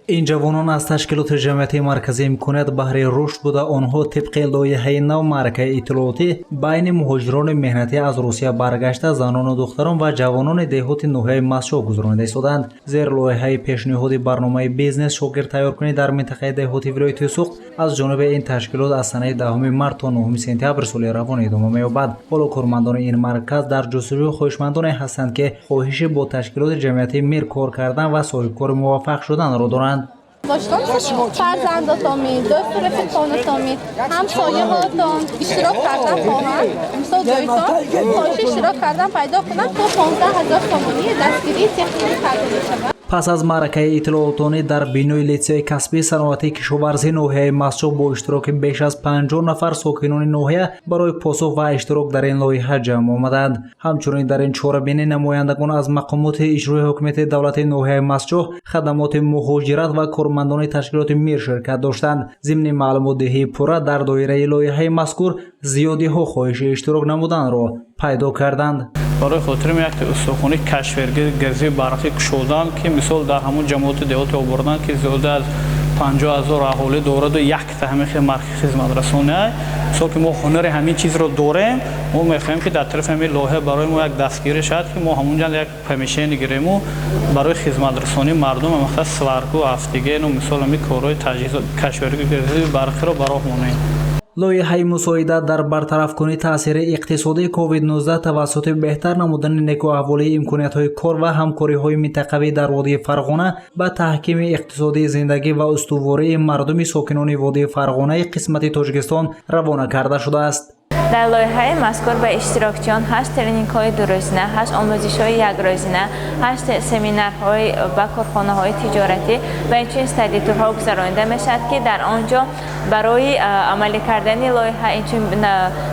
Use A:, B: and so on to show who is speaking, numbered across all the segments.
A: این جوانان از تشکیلات جمعیتی مرکزی امکانیت بهره رشد بوده. آنها طبق لایحه نو مرکه اطلاعاتی بین مهاجران مهنتی از روسیه برگشته زنان و دختران و جوانان دهات ناحیه مسجو گذرانده شدند. زیر لایحه پیشنهاد برنامه بیزنس شاگرد تیار کنی در منطقه دهات ولایت سوخت از جانب این تشکیلات از سنه 10 مارس تا 9 سپتامبر سال روان ادامه می‌یابد. بالا کارمندان این مرکز در جستجوی خواهشمندانی هستند که خواهش با تشکیلات جمعیتی میر کار کردن و صاحب کار موفق شدن را دارند.
B: داشتم فرزنداتامی، دکتر فکرانتامی، همسایه‌هاتان اشتراک کردن خواهند. مثلا دویتان خواهش اشتراک کردن پیدا کنند تا 15,000 تومانی دستگیری تکنیکی کرده بشود.
A: پس از معرکه اطلاعاتانی در بینوی لیسه کسبی صنعتی کشاورزی ناحیه مسجو با اشتراک بیش از 50 نفر ساکنان ناحیه برای پاسخ و اشتراک در این لایحه جمع آمدند. همچنین در این چهاربینی نمایندگان از مقامات اجرایی حکومت دولت ناحیه مسجو، خدمات مهاجرت و کارمندان تشکیلات میر شرکت داشتند. ضمن معلومات دهی پورا در دایره لایحه مذکور زیادی ها خواهش اشتراک نمودن را پیدا کردند.
C: برای خاطر یک استخوانی کشورگزی برقی کشودن که مثال در همون جماعت دهات آوردن که زیاده از 50,000 اهالی دارد و یک تهمیخ مرکز خدمت رسانی است. مثال که ما هنر همین چیز رو داریم، ما می‌خوایم که در طرف همین لایحه برای ما یک دستگیری شد که ما همونجا یک پرمیشن گیریم و برای خدمت رسانی مردم مخصوص سوارکو هفتگی و مثال همین کارهای تجهیزات کشورگزی برقی رو برای مونیم.
A: لایحه مساعدت در برطرف کنی تاثیر اقتصادی کووید 19 توسط بهتر نمودن نیکو احوالی امکانیت‌های کار و همکاری‌های منطقوی در وادی فرغانه به تحکیم اقتصادی زندگی و استواری مردم ساکنان وادی فرغانه قسمت تاجیکستان روانه کرده شده است.
D: در لایحه مذکور به اشتراکچیان 8 ترینینگ‌های دو روزانه، 8 آموزش‌های یک روزانه، 8 سمینارهای و کارخانه‌های تجارتی و همچنین استادی تورها گذرانده می‌شود که در آنجا برای عملی کردن لایحه همچنین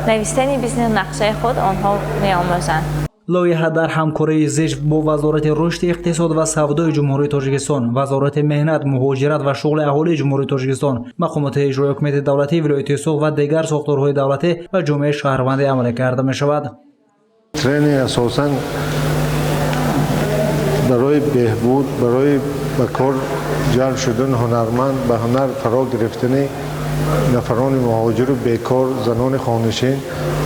D: نوشتن بیزنس نقشه خود آنها می‌آموزند.
A: لایحه در همکاری زیج با وزارت رشد اقتصاد و سودای جمهوری تاجیکستان، وزارت مهنت، مهاجرت و شغل اهالی جمهوری تاجیکستان، مقامات اجرایی حکومت دولتی ولایت سوخت و دیگر ساختارهای دولتی و جامعه شهروندی عمل کرده می شود.
E: ترینینگ اساساً برای بهبود، برای به کار جلب شدن هنرمند، به هنر فرا گرفتن نفران مهاجر و بیکار، زنان خانه‌نشین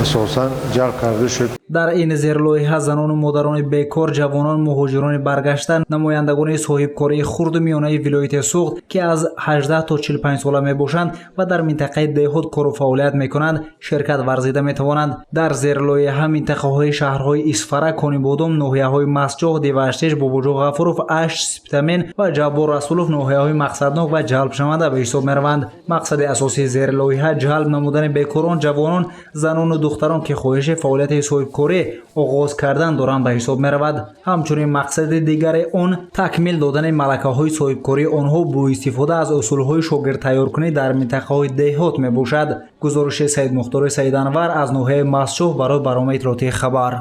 E: اساساً جلب کرده شد.
A: در این زیر لایحه زنان و مادران بیکار، جوانان مهاجران برگشته، نمایندگان صاحب کاری خرد و میانه ولایت سوخت که از 18 تا 45 ساله می باشند و در منطقه دهات کار و فعالیت می کنند شرکت ورزیده می توانند. در زیر لایحه منطقه های شهرهای اسفره، کانیبادام، ناحیه های مسجو، دیواشتش، باباجو غفوروف، اش، سپتامین و جبار رسولوف ناحیه های مقصدناک و جلب شونده به حساب می روند. مقصد اساسی زیر لایحه جلب نمودن بیکاران، جوانان، زنان و دختران که خواهش فعالیت صاحب کاری آغاز کردن دارند به حساب می رود. همچنین مقصد دیگر آن تکمیل دادن ملکه های صاحب کاری آنها با استفاده از اصول های شاگرد تیار کنی در منطقه های دهات می باشد. گزارش سید مختار سید انور از ناحیه مسجو برای برنامه اطلاعاتی خبر.